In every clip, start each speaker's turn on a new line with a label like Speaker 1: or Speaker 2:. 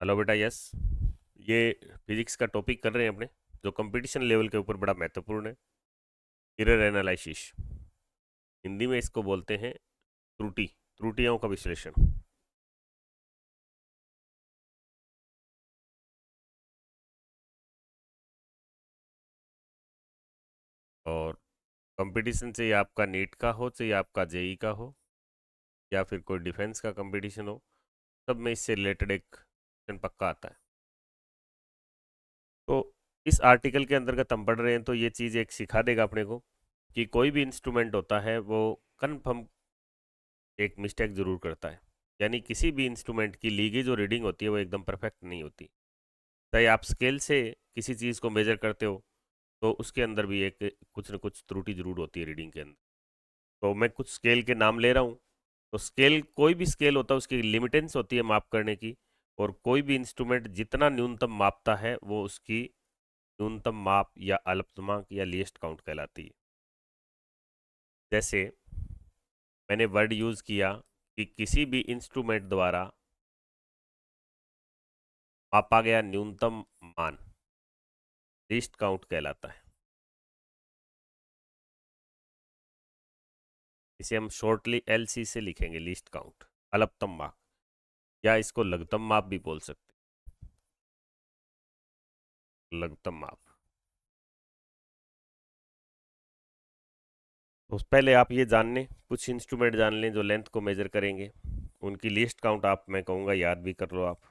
Speaker 1: Hello बेटा। Yes, ये physics का टॉपिक कर रहे हैं अपने, जो कंपटीशन लेवल के ऊपर बड़ा महत्वपूर्ण है। एरर एनालिसिस, हिंदी में इसको बोलते हैं त्रुटियों का विश्लेषण। और कंपटीशन से या आपका नीट का हो, चाहे आपका जेई का हो, या फिर कोई डिफेंस का कंपटीशन हो, सब में इससे रिलेटेड एक क्वेश्चन पक्का आता है। तो इस आर्टिकल के अंतर्गत हम पढ़ रहे हैं, तो ये चीज़ एक सिखा देगा अपने को कि कोई भी इंस्ट्रूमेंट होता है वो कन्फर्म एक मिस्टेक जरूर करता है। यानी किसी भी इंस्ट्रूमेंट की ली गई जो रीडिंग होती है वो एकदम परफेक्ट नहीं होती। चाहे आप स्केल से किसी चीज़ को मेजर करते हो, तो उसके अंदर भी एक कुछ न कुछ त्रुटि जरूर होती है रीडिंग के अंदर। तो मैं कुछ स्केल के नाम ले रहा हूँ। तो स्केल, कोई भी स्केल होता है उसकी लिमिटेंस होती है माप करने की। और कोई भी इंस्ट्रूमेंट जितना न्यूनतम मापता है वो उसकी न्यूनतम माप या अल्पतमांक या लीस्ट काउंट कहलाती है। जैसे मैंने वर्ड यूज़ किया कि किसी भी इंस्ट्रूमेंट द्वारा मापा गया न्यूनतम मान लीस्ट काउंट कहलाता है। इसे हम शॉर्टली एलसी से लिखेंगे, लीस्ट काउंट, अल्पतम माप, या इसको लघुत्तम माप भी बोल सकते हैं, लघुत्तम माप। तो पहले आप ये जान लें, कुछ इंस्ट्रूमेंट जान लें जो लेंथ को मेजर करेंगे। उनकी लीस्ट काउंट आप, मैं कहूँगा, याद भी कर लो आप।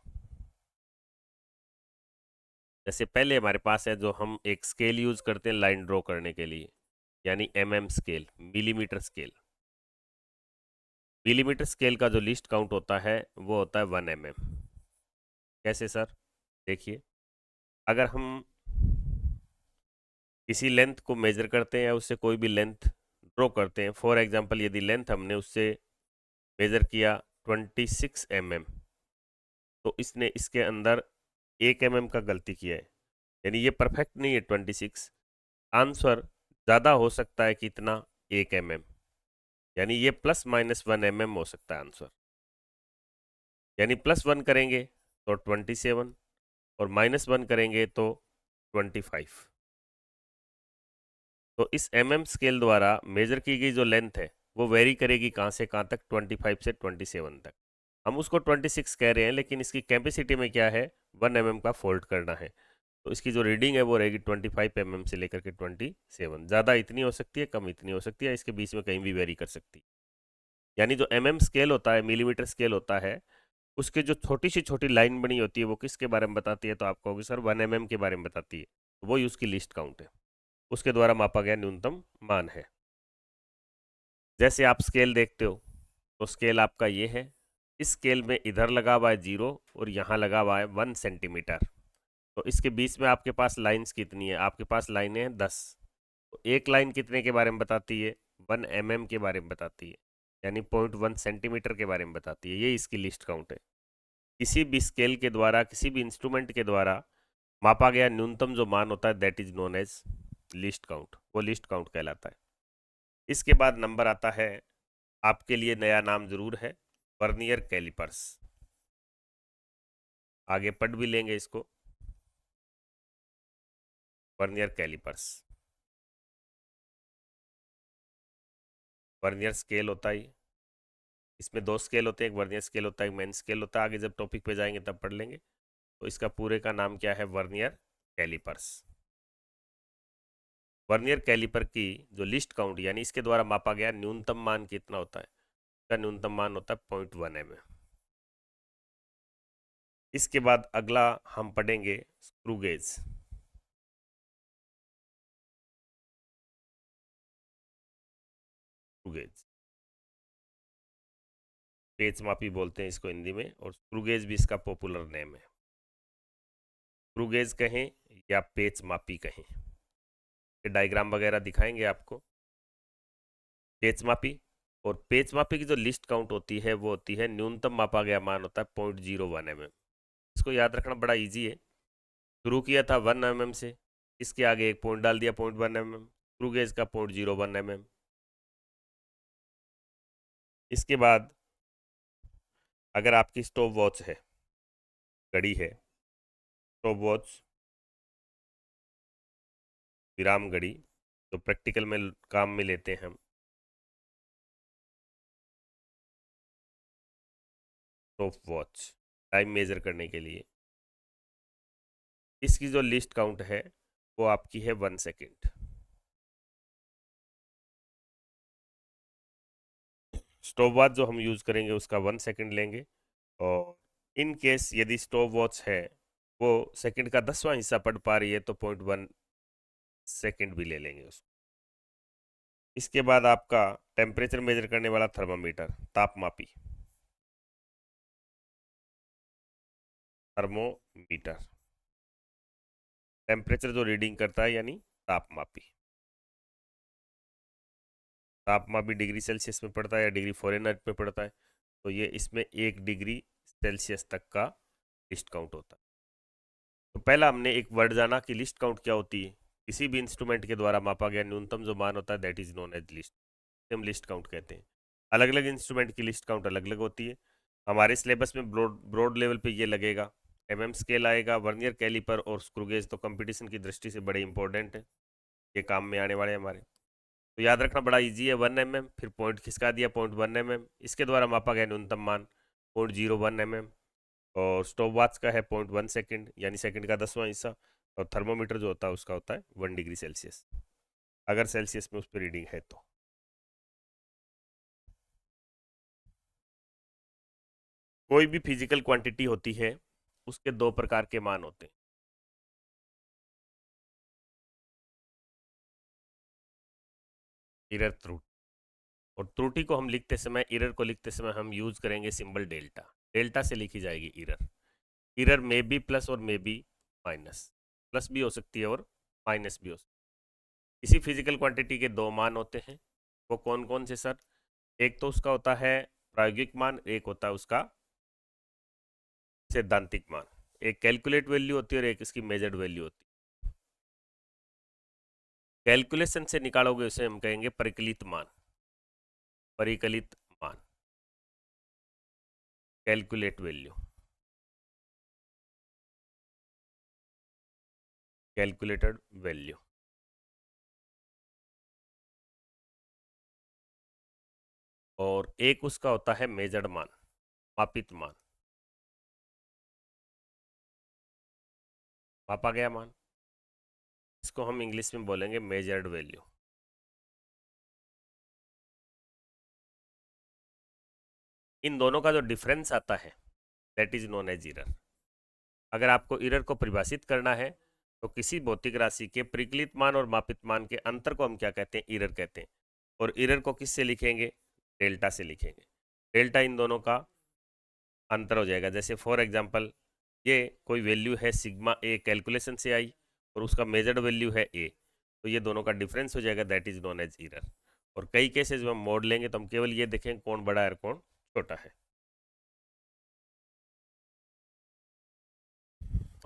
Speaker 1: जैसे पहले हमारे पास है, जो हम एक स्केल यूज करते हैं लाइन ड्रॉ करने के लिए, यानी scale, millimetre scale. Millimetre scale का जो लीस्ट काउंट होता है वो होता है 1 कैसे सर? देखिए, अगर हम किसी लेंथ को मेजर करते हैं या उससे कोई भी लेंथ ड्रॉ करते हैं, फॉर एग्जांपल यदि लेंथ हमने उससे मेजर किया 26 तो इसने इसके अंदर 1 का गलती किया है, यानी ये परफेक्ट नहीं है 26। आंसर ज़्यादा हो सकता है कितना? 1 यानी ये ±1 हो सकता है आंसर। यानी +1 करेंगे तो 27, और -1 करेंगे तो 25। तो इस स्केल द्वारा मेजर की गई जो लेंथ है वो वेरी करेगी कहाँ से कहाँ तक? 25 से 27 तक। हम उसको 26 कह रहे हैं, लेकिन इसकी कैपेसिटी में क्या है? 1 का फोल्ड करना है। तो इसकी जो रीडिंग है वो रहेगी 25 से लेकर के 27। ज़्यादा इतनी हो सकती है, कम इतनी हो सकती है, इसके बीच में कहीं भी वेरी कर सकती है। यानी जो स्केल होता है, मिलीमीटर स्केल होता है, उसके जो छोटी सी छोटी लाइन बनी होती है वो किसके बारे में बताती है? तो आप कहोगे सर 1 के बारे में बताती है। तो वही उसकी लिस्ट काउंट है, उसके द्वारा मापा गया न्यूनतम मान है। जैसे आप स्केल देखते हो, तो स्केल आपका ये है। इस स्केल में इधर लगा हुआ है 0 और यहाँ लगा हुआ है 1 सेंटीमीटर। तो इसके बीच में आपके पास लाइंस कितनी है? आपके पास लाइनें हैं 10। तो एक लाइन कितने के बारे में बताती है? 1 के बारे में बताती है, यानी 0.1 सेंटीमीटर के बारे में बताती है। ये इसकी लिस्ट काउंट है। किसी भी स्केल के द्वारा, किसी भी इंस्ट्रूमेंट के द्वारा मापा गया न्यूनतम जो मान होता है, that is known as least count, वो लिस्ट काउंट कहलाता है। इसके बाद नंबर आता है, आपके लिए नया नाम जरूर है, वर्नियर कैलिपर्स। आगे पढ़ भी लेंगे इसको, वर्नियर कैलिपर्स। वर्नियर स्केल होता है, इसमें दो स्केल होते हैं, एक वर्नियर स्केल होता है, एक मेन स्केल होता है। आगे जब टॉपिक पे जाएंगे तब पढ़ लेंगे। तो इसका पूरे का नाम क्या है? Vernier callipers. वर्नियर कैलिपर की जो लिस्ट काउंट, यानी इसके द्वारा मापा गया न्यूनतम मान कितना होता है? इसका न्यूनतम मान होता है 0.1 इसके बाद अगला हम पढ़ेंगे स्क्रू गेज। स्क्रू गेज, पेच मापी बोलते हैं इसको हिंदी में, और स्क्रू गेज भी इसका पॉपुलर नेम है। स्क्रू गेज कहें या पेच मापी कहें, ये डायग्राम वगैरह दिखाएंगे आपको। पेच मापी, और पेच मापी की जो लिस्ट काउंट होती है वो होती है, न्यूनतम मापा गया मान होता है 0.01 इसको याद रखना बड़ा इजी है। शुरू किया था 1 से, इसके आगे एक पॉइंट डाल दिया 0.1 स्क्रू गेज का 0.01 इसके बाद अगर आपकी स्टॉप वॉच है, घड़ी है, स्टॉप वॉच, विराम घड़ी, तो प्रैक्टिकल में काम में लेते हैं हम। स्टॉप वॉच टाइम मेजर करने के लिए। इसकी जो लिस्ट काउंट है वो आपकी है 1 सेकेंड। स्टॉप वॉच जो हम यूज़ करेंगे उसका 1 सेकेंड लेंगे, और इन केस यदि स्टॉप वॉच है वो सेकंड का 10वां हिस्सा पढ़ पा रही है तो 0.1 सेकेंड भी ले लेंगे उसको। इसके बाद आपका टेम्परेचर मेजर करने वाला थर्मामीटर, तापमापी, थर्मोमीटर, टेम्परेचर जो रीडिंग करता है यानी तापमापी। तापमापी डिग्री सेल्सियस में पड़ता है या डिग्री फ़ारेनहाइट में पड़ता है, तो ये इसमें 1 डिग्री सेल्सियस तक का लिस्ट काउंट होता है। तो पहला हमने एक वर्ड जाना कि लिस्ट काउंट क्या होती है। किसी भी इंस्ट्रूमेंट के द्वारा मापा गया न्यूनतम जो मान होता है that is known as least, हम लिस्ट काउंट कहते हैं। अलग अलग इंस्ट्रूमेंट की लिस्ट काउंट अलग अलग होती है। हमारे सिलेबस में ब्रॉड ब्रॉड लेवल पे ये लगेगा, स्केल आएगा, वर्नियर कैलिपर और स्क्रूगेज तो कंपटीशन की दृष्टि से बड़े इंपॉर्टेंट है, ये काम में आने वाले हैं हमारे। तो याद रखना बड़ा इजी है। 1 mm, फिर पॉइंट खिसका दिया 0.1 mm, इसके द्वारा मापा गया न्यूनतम मान 0.01 mm। और स्टॉप वॉच का है 0.1 सेकेंड यानी सेकंड का 10वां हिस्सा। और थर्मोमीटर जो होता है उसका होता है 1 डिग्री सेल्सियस, अगर सेल्सियस में उस पर रीडिंग है तो। कोई भी फिजिकल क्वांटिटी होती है उसके दो प्रकार के मान होते हैं, एरर त्रुटि। और त्रुटि को हम लिखते समय, एरर को लिखते समय हम यूज करेंगे सिंबल डेल्टा। डेल्टा से लिखी जाएगी एरर। एरर में बी प्लस और में बी माइनस, प्लस भी हो सकती है और माइनस भी हो सकती है। इसी फिजिकल क्वांटिटी के दो मान होते हैं, वो कौन कौन से सर? एक तो उसका होता है प्रायोगिक मान, एक होता है उसका सैद्धांतिक मान। एक कैलकुलेट वैल्यू होती है और एक इसकी मेजर्ड वैल्यू होती है। कैलकुलेशन से निकालोगे उसे हम कहेंगे परिकलित मान, परिकलित मान, कैलकुलेट वैल्यू, कैलकुलेटेड वैल्यू। और एक उसका होता है मेजर्ड मान, मापित मान, मापा गया मान, इसको हम इंग्लिश में बोलेंगे मेजर्ड वैल्यू। इन दोनों का जो डिफरेंस आता है that is known as error. अगर आपको एरर को परिभाषित करना है तो किसी भौतिक राशि के परिकलित मान और मापित मान के अंतर को हम क्या कहते हैं? एरर कहते हैं। और एरर को किससे लिखेंगे? डेल्टा से लिखेंगे। डेल्टा इन दोनों का अंतर हो जाएगा। जैसे फॉर एग्जांपल ये कोई वैल्यू है सिग्मा ए, कैलकुलेशन से आई, और उसका मेजर्ड वैल्यू है ए, तो ये दोनों का डिफरेंस हो जाएगा, that is known as error. और कई केसेस में हम मोड लेंगे तो हम केवल ये देखेंगे कौन बड़ा है और कौन छोटा है।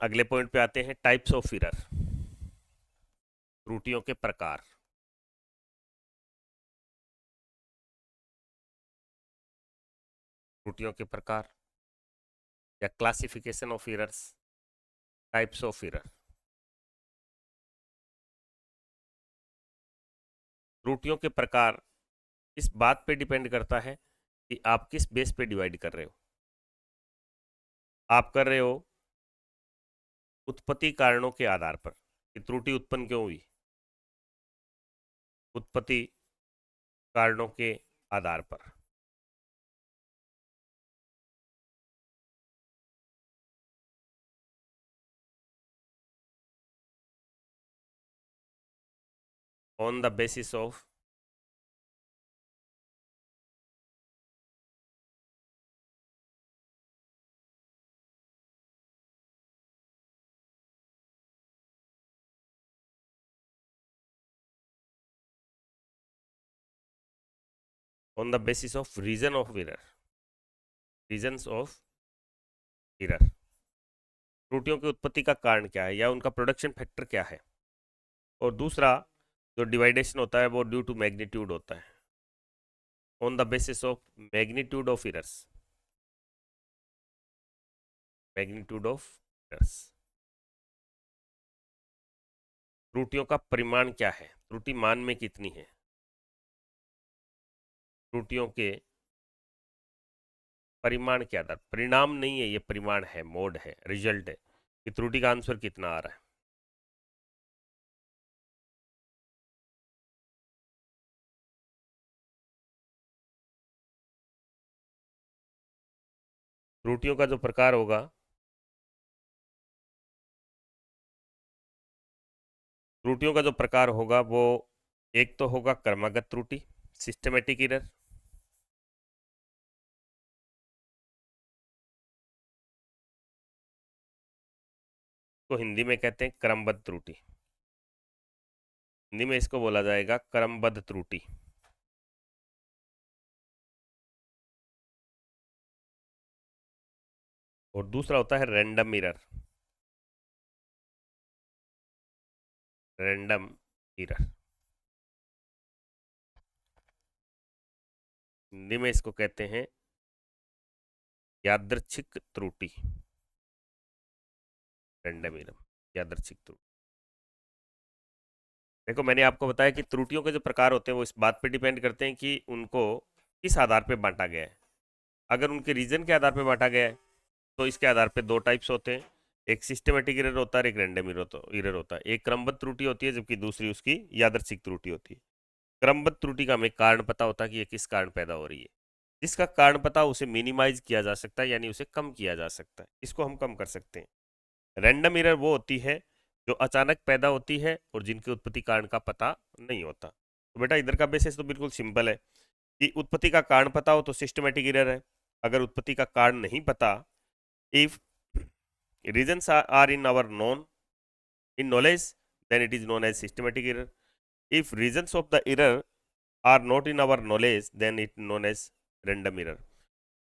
Speaker 1: अगले पॉइंट पे आते हैं, टाइप्स ऑफ एरर, त्रुटियों के प्रकार। त्रुटियों के प्रकार या classification of errors, types of error. त्रुटियों के प्रकार इस बात पे डिपेंड करता है कि आप किस बेस पे डिवाइड कर रहे हो। आप कर रहे हो उत्पत्ति कारणों के आधार पर कि त्रुटि उत्पन्न क्यों हुई, उत्पत्ति कारणों के आधार पर। On the basis of, on the basis of reason of error, reasons of error. त्रुटियों की उत्पत्ति का कारण क्या है या उनका प्रोडक्शन फैक्टर क्या है। और दूसरा जो डिवाइडेशन होता है वो ड्यू टू मैग्नीट्यूड होता है, on the basis of magnitude of errors. Magnitude of errors. त्रुटियों का परिमाण क्या है, त्रुटि मान में कितनी है, त्रुटियों के परिमाण के आधार, परिणाम नहीं है ये, परिमाण है, मोड है, रिजल्ट है कि त्रुटि का आंसर कितना आ रहा है। त्रुटियों का जो प्रकार होगा, त्रुटियों का जो प्रकार होगा वो एक तो होगा क्रमागत त्रुटि, सिस्टमेटिक एरर, को हिंदी में कहते हैं क्रमबद्ध त्रुटि, हिंदी में इसको बोला जाएगा क्रमबद्ध त्रुटि। और दूसरा होता है random error, random error, Hindi में इसको कहते हैं यादृच्छिक त्रुटि, रैंडम एरर, यादृच्छिक त्रुटि। देखो मैंने आपको बताया कि त्रुटियों के जो प्रकार होते हैं वो इस बात पे डिपेंड करते हैं कि उनको किस आधार पे बांटा गया है। अगर उनके रीजन के आधार पे बांटा गया है तो इसके आधार पे दो टाइप्स होते हैं, एक सिस्टमेटिक एरर होता है, एक रैंडम एरर होता है। एक क्रमबद्ध त्रुटि होती है जबकि दूसरी उसकी यादृच्छिक त्रुटि होती है। क्रमबद्ध त्रुटि का हमें कारण पता होता है कि ये किस कारण पैदा हो रही है। जिसका कारण पता उसे मिनिमाइज किया जा सकता है, यानी उसे कम किया जा सकता है, इसको हम कम कर सकते हैं। रैंडम एरर वो होती है जो अचानक पैदा होती है और जिनके उत्पत्ति कारण का पता नहीं होता। तो बेटा इधर का बेसिस तो बिल्कुल सिंपल है कि उत्पत्ति का कारण पता हो तो सिस्टमेटिक एरर है। अगर उत्पत्ति का कारण नहीं पता, if reasons are in our known in knowledge, then it is known as systematic error. If reasons of the error are not in our knowledge, then it known as random error.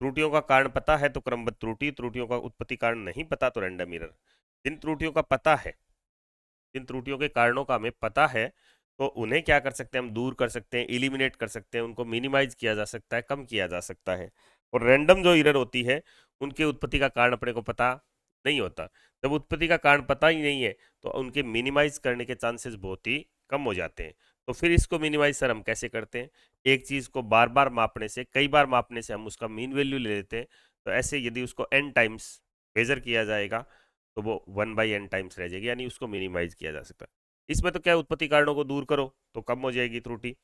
Speaker 1: त्रुटियों का कारण पता है तो क्रमबद्ध त्रुटि, त्रुटियों का उत्पत्ति कारण नहीं पता तो रैंडम एरर। जिन त्रुटियों का पता है, जिन त्रुटियों के कारणों का हमें पता है, तो उन्हें क्या कर सकते हैं, हम दूर कर सकते हैं, इलिमिनेट कर सकते हैं, उनको मिनिमाइज किया जा सकता है, कम किया जा सकता है। और रैंडम जो एरर होती है उनके उत्पत्ति का कारण अपने को पता नहीं होता। जब उत्पत्ति का कारण पता ही नहीं है तो उनके मिनिमाइज करने के चांसेस बहुत ही कम हो जाते हैं। तो फिर इसको मिनिमाइज सर हम कैसे करते हैं, एक चीज़ को बार बार मापने से, कई बार मापने से हम उसका मीन वैल्यू ले लेते हैं। तो ऐसे यदि उसको n टाइम्स मेजर किया जाएगा तो वो 1/n टाइम्स रह जाएगी, यानी उसको मिनिमाइज किया जा सकता है। इसमें तो क्या, उत्पत्ति कारणों को दूर करो तो कम हो जाएगी त्रुटि।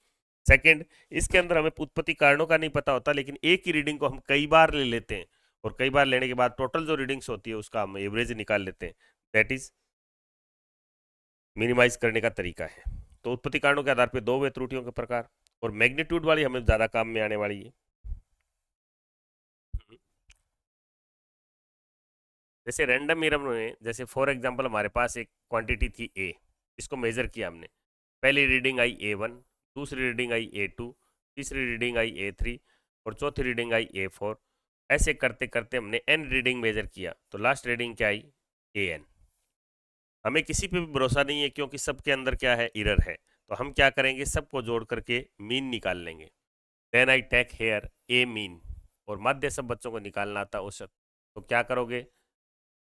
Speaker 1: सेकंड, इसके अंदर हमें उत्पत्ति कारणों का नहीं पता होता, लेकिन एक ही रीडिंग को हम कई बार ले लेते हैं और कई बार लेने के बाद टोटल जो रीडिंग्स होती है उसका हम एवरेज निकाल लेते हैं। दैट इज मिनिमाइज करने का तरीका है। तो उत्पत्ति कारणों के आधार पर दो वे त्रुटियों के प्रकार, और मैग्नीट्यूड वाली हमें ज्यादा काम में आने वाली है। जैसे रैंडम एरर में, जैसे फॉर एग्जांपल हमारे पास एक क्वांटिटी थी ए, इसको मेजर किया हमने, पहली रीडिंग आई A1, दूसरी रीडिंग आई A2, तीसरी रीडिंग आई A3 और चौथी रीडिंग आई A4। ऐसे करते करते हमने n रीडिंग मेजर किया तो लास्ट रीडिंग क्या आई, AN। हमें किसी पे भी भरोसा नहीं है क्योंकि सबके अंदर क्या है, एरर है। तो हम क्या करेंगे, सबको जोड़ करके मीन निकाल लेंगे। Then I take here a mean, और माध्य सब बच्चों को निकालना आता औसत। तो क्या करोगे,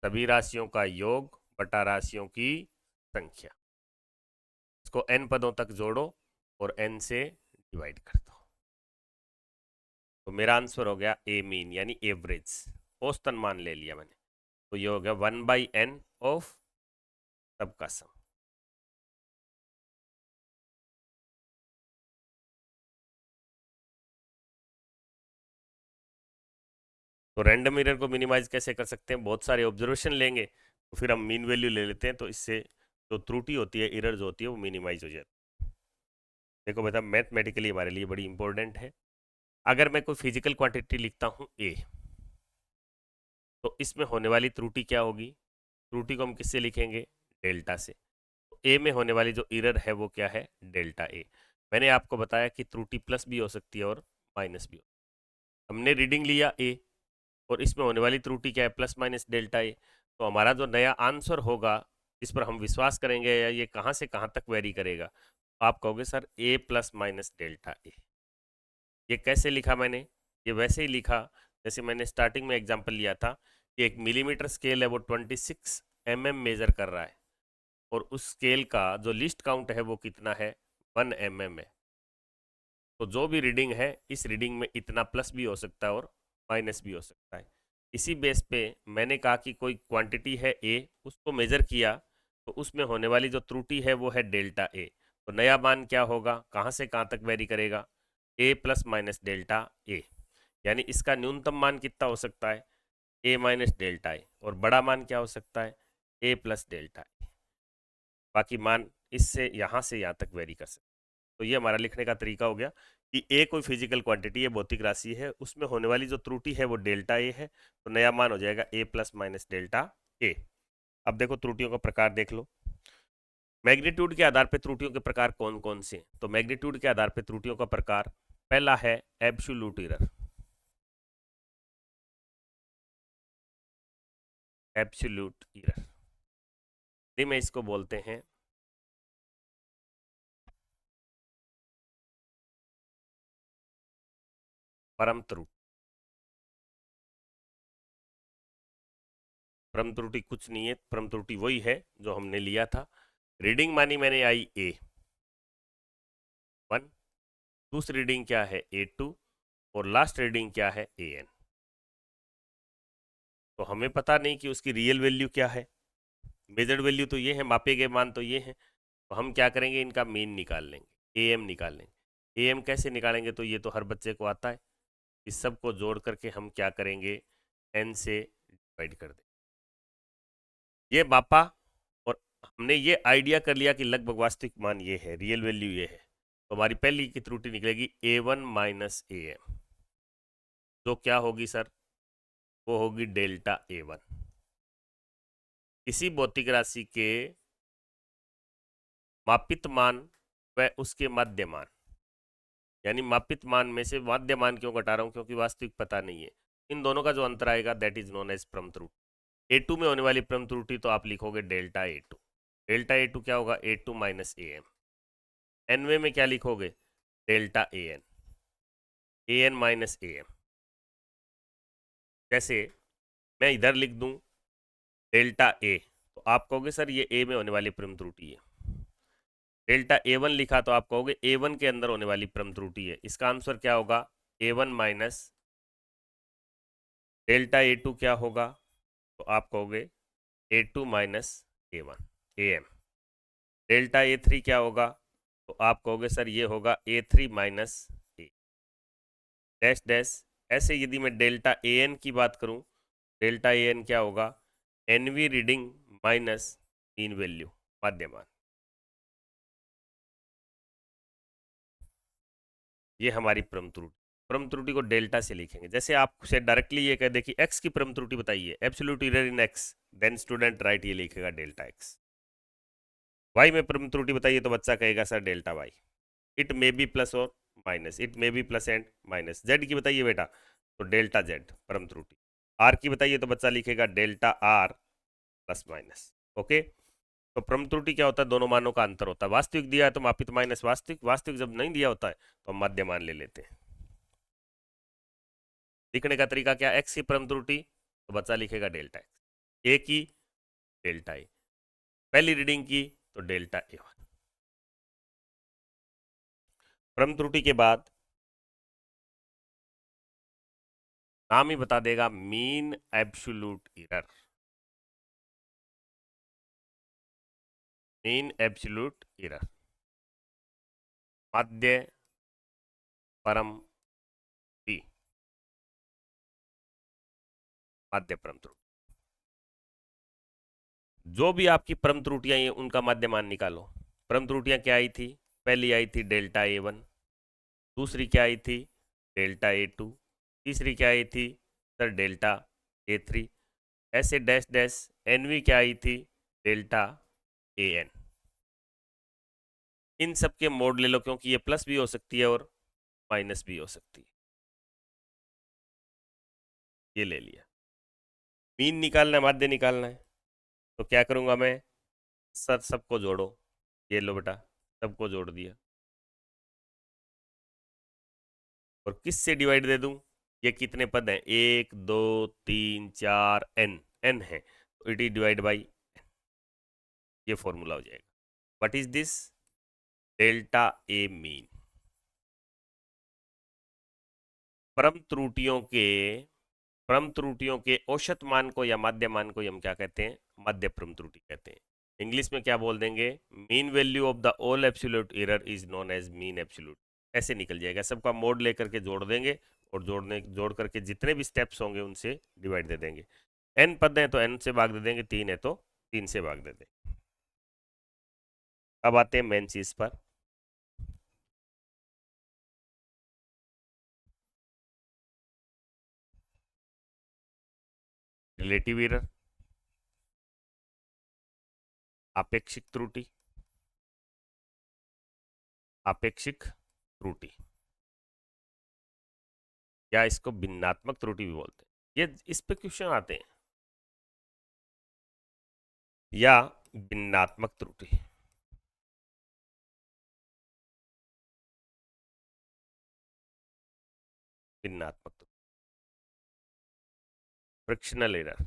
Speaker 1: सभी राशियों का योग बटा राशियों की संख्या, इसको n पदों तक जोड़ो और n से डिवाइड कर दो। तो मेरा आंसर हो गया ए मीन, यानी एवरेज, औसतन मान ले लिया मैंने। तो ये हो गया 1/n ऑफ सबका सम। तो रैंडम एरर को मिनिमाइज कैसे कर सकते हैं, बहुत सारे ऑब्जर्वेशन लेंगे तो फिर हम मीन वैल्यू ले लेते हैं, तो इससे जो त्रुटि होती है, एरर जो होती है, वो मिनिमाइज हो जाती है। देखो बेटा मैथमेटिकली हमारे लिए बड़ी इंपॉर्टेंट है। अगर मैं कोई फिजिकल क्वांटिटी लिखता हूँ ए, तो इसमें होने वाली त्रुटि क्या होगी, त्रुटि को हम किससे लिखेंगे, डेल्टा से। तो ए में होने वाली जो एरर है वो क्या है, डेल्टा ए। मैंने आपको बताया कि त्रुटि प्लस भी हो सकती है और माइनस भी हो। हमने रीडिंग लिया ए और इसमें होने वाली त्रुटि क्या है, प्लस माइनस डेल्टा ए। तो हमारा जो नया आंसर होगा, इस पर हम विश्वास करेंगे या ये कहाँ से कहाँ तक वेरी करेगा, आप कहोगे सर ए प्लस माइनस डेल्टा ए। ये कैसे लिखा मैंने, ये वैसे ही लिखा जैसे मैंने स्टार्टिंग में एग्जांपल लिया था ये एक मिलीमीटर स्केल है, वो 26 mm मेजर कर रहा है, और उस स्केल का जो लिस्ट काउंट है वो कितना है, 1 mm है। तो जो भी रीडिंग है, इस रीडिंग में इतना प्लस भी हो सकता है और माइनस भी हो सकता है। इसी बेस पे मैंने कहा कि कोई क्वांटिटी है ए, उसको मेजर किया, तो उसमें होने वाली जो त्रुटि है वो है डेल्टा ए। तो नया मान क्या होगा, कहाँ से कहाँ तक वेरी करेगा, ए प्लस माइनस डेल्टा ए। यानी इसका न्यूनतम मान कितना हो सकता है, ए माइनस डेल्टा ए, और बड़ा मान क्या हो सकता है, ए प्लस डेल्टा ए। बाकी मान इससे यहाँ से यहाँ तक वेरी कर सकते। तो ये हमारा लिखने का तरीका हो गया कि ए कोई फिजिकल क्वांटिटी है, भौतिक राशि है, उसमें होने वाली जो त्रुटि है वो डेल्टा ए है, तो नया मान हो जाएगा ए प्लस माइनस डेल्टा ए। अब देखो त्रुटियों का प्रकार देख लो। मैग्नीट्यूड के आधार पर त्रुटियों के प्रकार कौन कौन से हैं? तो मैग्नीट्यूड के आधार पर त्रुटियों का प्रकार पहला है absolute error. Absolute error Hindi में इसको बोलते हैं परम त्रुटि। परम त्रुटि कुछ नहीं है, परम त्रुटि वही है जो हमने लिया था। रीडिंग मानी मैंने आई ए 1, दूसरी रीडिंग क्या है ए 2, और लास्ट रीडिंग क्या है ए एन। तो हमें पता नहीं कि उसकी रियल वैल्यू क्या है, मेजर्ड वैल्यू तो ये है, मापे गए मान तो ये हैं। तो हम क्या करेंगे, इनका मीन निकाल लेंगे, ए एम निकाल लेंगे। ए एम कैसे निकालेंगे, तो ये तो हर बच्चे को आता है। इस सब को जोड़ करके हम क्या करेंगे, एन से डिवाइड कर देंगे। ये मापा, और हमने ये आइडिया कर लिया कि लगभग वास्तविक मान ये है, रियल वैल्यू ये है। तो हमारी पहली की त्रुटि निकलेगी ए वन माइनस ए एम, जो क्या होगी सर, वो होगी डेल्टा ए वन। किसी भौतिक राशि के मापित मान व उसके माध्य मान, यानी मापित मान में से माध्य मान क्यों घटा रहा हूँ, क्योंकि वास्तविक पता नहीं है। इन दोनों का जो अंतर आएगा दैट इज नोन एज परम त्रुटि। ए टू में होने वाली परम त्रुटि तो आप लिखोगे delta a two. Delta a two क्या होगा, a two minus a m. Anyway में क्या लिखोगे, delta a n minus a M. जैसे मैं इधर लिख दूं डेल्टा ए, तो आप कहोगे सर ये ए में होने वाली परम त्रुटि है। डेल्टा ए वन लिखा तो आप कहोगे ए वन के अंदर होने वाली परम त्रुटि है। इसका आंसर क्या होगा, a one minus delta a two क्या होगा, तो आप कहोगे a two minus a one a m. Delta a three क्या होगा, तो आप कहोगे सर ये होगा a three minus a dash dash. ऐसे यदि मैं डेल्टा ए एन की बात करूं, डेल्टा ए एन क्या होगा, n v reading minus mean value, माध्यमान। ये हमारी परम त्रुटि। परम त्रुटि को डेल्टा से लिखेंगे। जैसे आपसे डायरेक्टली ये कह दे कि एक्स की परम त्रुटि बताइए, absolute error in X, then student write ये लिखेगा डेल्टा एक्स। वाई में परम त्रुटि बताइए तो बच्चा कहेगा sir delta y. It may be plus और minus, it may be plus and minus. Z की बताइए बेटा, तो डेल्टा जेड परम त्रुटि। आर की बताइए तो बच्चा लिखेगा delta R plus minus. Okay. तो परम त्रुटि क्या होता है, दोनों मानों का अंतर होता है। वास्तविक दिया है तो मापित माइनस वास्तविक, वास्तविक जब नहीं दिया होता है तो हम मध्य मान ले लेते हैं। लिखने का तरीका क्या, एक्स की परम त्रुटि तो बच्चा लिखेगा डेल्टा एक्स, ए की डेल्टा ए, पहली रीडिंग की तो डेल्टा ए वन। परम त्रुटि के बाद नाम ही बता देगा, mean absolute error. Mean absolute error, माध्य परम त्रुटि, माध्य परम त्रुटि। जो भी आपकी परम त्रुटियां हैं उनका माध्य मान निकालो। परम त्रुटियां क्या आई थी, पहली आई थी डेल्टा ए वन, दूसरी क्या आई थी डेल्टा ए टू, तीसरी क्या आई थी सर डेल्टा ए थ्री, ऐसे डैश डैश। एन वी क्या आई थी डेल्टा ए एन। इन सब के मोड ले लो, क्योंकि ये प्लस भी हो सकती है और माइनस भी हो सकती है। ये ले लिया। मीन निकालना है, माध्य निकालना है, तो क्या करूंगा मैं, सर सबको जोड़ो। ये लो बेटा, सबको जोड़ दिया। और किस से डिवाइड दे दूं, ये कितने पद हैं, 1 2 3 4 n, n है तो इट इज डिवाइड बाई, ये फॉर्मूला हो जाएगा। What is this, delta a mean. परम त्रुटियों के परम त्रुटियों के औसत मान को या माध्य मान को हम क्या कहते हैं, माध्य परम त्रुटि कहते हैं। इंग्लिश में क्या बोल देंगे, mean value of the all absolute error is known as mean absolute. ऐसे निकल जाएगा, सबका मोड लेकर के जोड़ देंगे और जोड़ करके जितने भी स्टेप्स होंगे उनसे डिवाइड दे देंगे। n पद है तो n से भाग दे देंगे, 3 है तो 3 से भाग दे देंगे। अब आते हैं मेन चीज पर। रिलेटिव एरर, आपेक्षिक त्रुटि, आपेक्षिक त्रुटि या इसको भिन्नात्मक त्रुटि भी बोलते हैं, ये इस पे क्वेश्चन आते हैं, या भिन्नात्मक त्रुटि। भिन्नात्मक त्रुटि, फ्रिक्शनल एरर,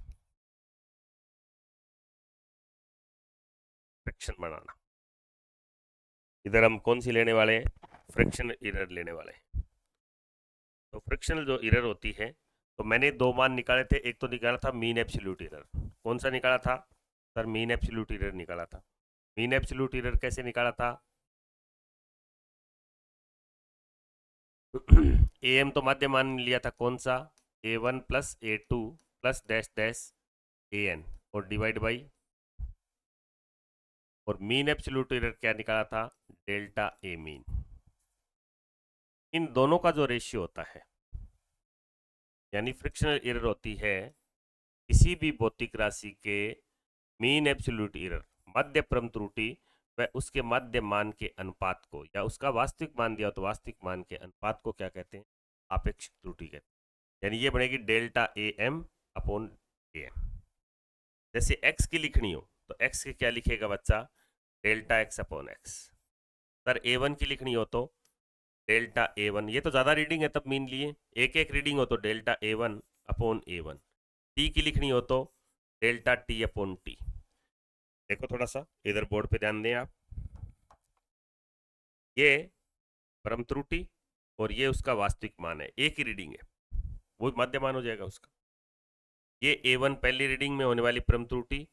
Speaker 1: फ्रिक्शन बनाना। इधर हम कौन सी लेने वाले हैं, फ्रिक्शनल एरर लेने वाले हैं। तो फ्रिक्शनल जो एरर होती है, तो मैंने दो मान निकाले थे, एक तो निकाला था मीन एब्सोल्यूट एरर। कौन सा निकाला था सर, मीन एब्सोल्यूट एरर निकाला था। मीन एब्सोल्यूट एरर कैसे निकाला था, ए एम तो माध्य मान लिया था, कौन सा, A1 plus A2 plus dash dash AN और डिवाइड बाई, और मीन एब्सोल्यूट एरर क्या निकाला था, डेल्टा ए मीन। इन दोनों का जो रेशियो होता है, यानी फ्रिक्शनल एरर होती है किसी भी भौतिक राशि के मीन एब्सोल्यूट एरर, मध्य परम त्रुटि व उसके मध्य मान के अनुपात को, या उसका वास्तविक मान दिया तो वास्तविक मान के अनुपात को क्या कहते हैं, आपेक्षिक त्रुटि कहते हैं। यानी ये बनेगी delta A M upon A M. जैसे x की लिखनी हो तो x के क्या लिखेगा बच्चा, delta x upon x. Sir A1 की लिखनी हो तो डेल्टा A1, ये तो ज़्यादा रीडिंग है तब मीन लिए, एक एक रीडिंग हो तो delta A1 upon A1। T की लिखनी हो तो डेल्टा टी अपॉन टी। देखो थोड़ा सा इधर बोर्ड पे ध्यान दें आप, ये परम त्रुटि और ये उसका वास्तविक मान है, एक ही रीडिंग है, वो मध्य मान हो जाएगा उसका। ये A1 पहली रीडिंग में होने वाली परम त्रुटि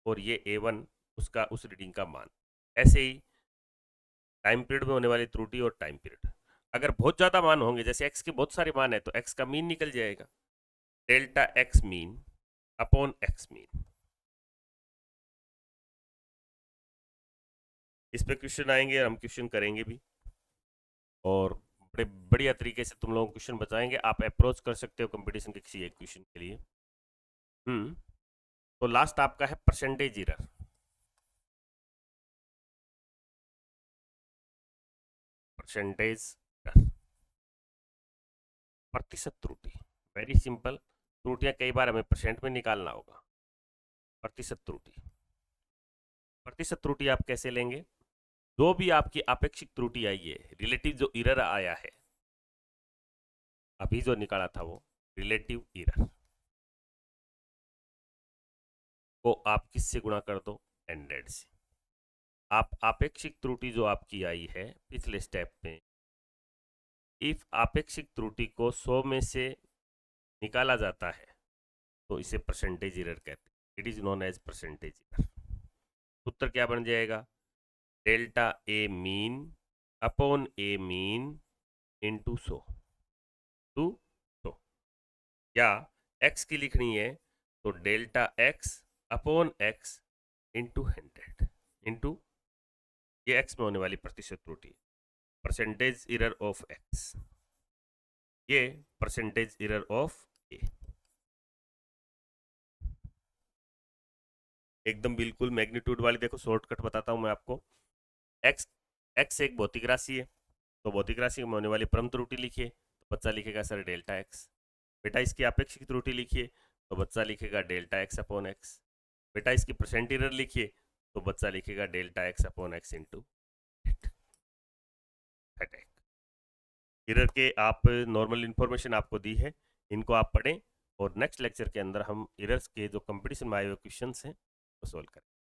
Speaker 1: और ये A1 उसका उस रीडिंग का मान। ऐसे ही टाइम पीरियड में होने वाली त्रुटि और टाइम पीरियड, अगर बहुत ज्यादा मान होंगे, जैसे x के बहुत सारे मान है तो x का मीन निकल जाएगा, delta x mean upon x mean. इस पे क्वेश्चन आएंगे, हम क्वेश्चन करेंगे भी और बड़े बढ़िया तरीके से तुम लोगों को क्वेश्चन बताएंगे। आप अप्रोच कर सकते हो कंपटीशन के किसी एक क्वेश्चन के लिए। तो लास्ट आपका है परसेंटेज एरर। परसेंटेज प्रतिशत त्रुटि, वेरी सिंपल। त्रुटियां कई बार हमें परसेंट में निकालना होगा। प्रतिशत त्रुटि, प्रतिशत त्रुटि आप कैसे लेंगे, जो भी आपकी आपेक्षिक त्रुटि आई है, रिलेटिव जो एरर आया है, अभी जो निकाला था वो रिलेटिव एरर को आप किससे गुणा कर दो, 100 से। आप आपेक्षिक त्रुटि जो आपकी आई है पिछले स्टेप में, इफ आपेक्षिक त्रुटि को 100 में से निकाला जाता है तो इसे परसेंटेज एरर कहते हैं, it is known as percentage error. उत्तर क्या बन जाएगा, delta a mean upon a mean into 100 to 100, या x की लिखनी है तो delta x upon x into 100 into ये x में होने वाली प्रतिशत त्रुटि, परसेंटेज एरर ऑफ x, ये परसेंटेज एरर ऑफ a। एकदम बिल्कुल मैग्नीट्यूड वाली, देखो शॉर्टकट बताता हूं मैं आपको। x x एक भौतिक राशि है, तो भौतिक राशि में होने वाली परम त्रुटि लिखिए तो बच्चा लिखेगा सर डेल्टा x। बेटा इसकी आपेक्षिक त्रुटि लिखिए तो बच्चा लिखेगा डेल्टा x अपॉन x। बेटा इसकी परसेंट एरर लिखिए तो बच्चा लिखेगा delta x upon x into error के आप नॉर्मल इंफॉर्मेशन आपको दी है, इनको आप पढ़ें और नेक्स्ट लेक्चर के अंदर हम एरर्स के जो कंपटीशन में आए हुए क्वेश्चंस हैं वो सोल्व करें।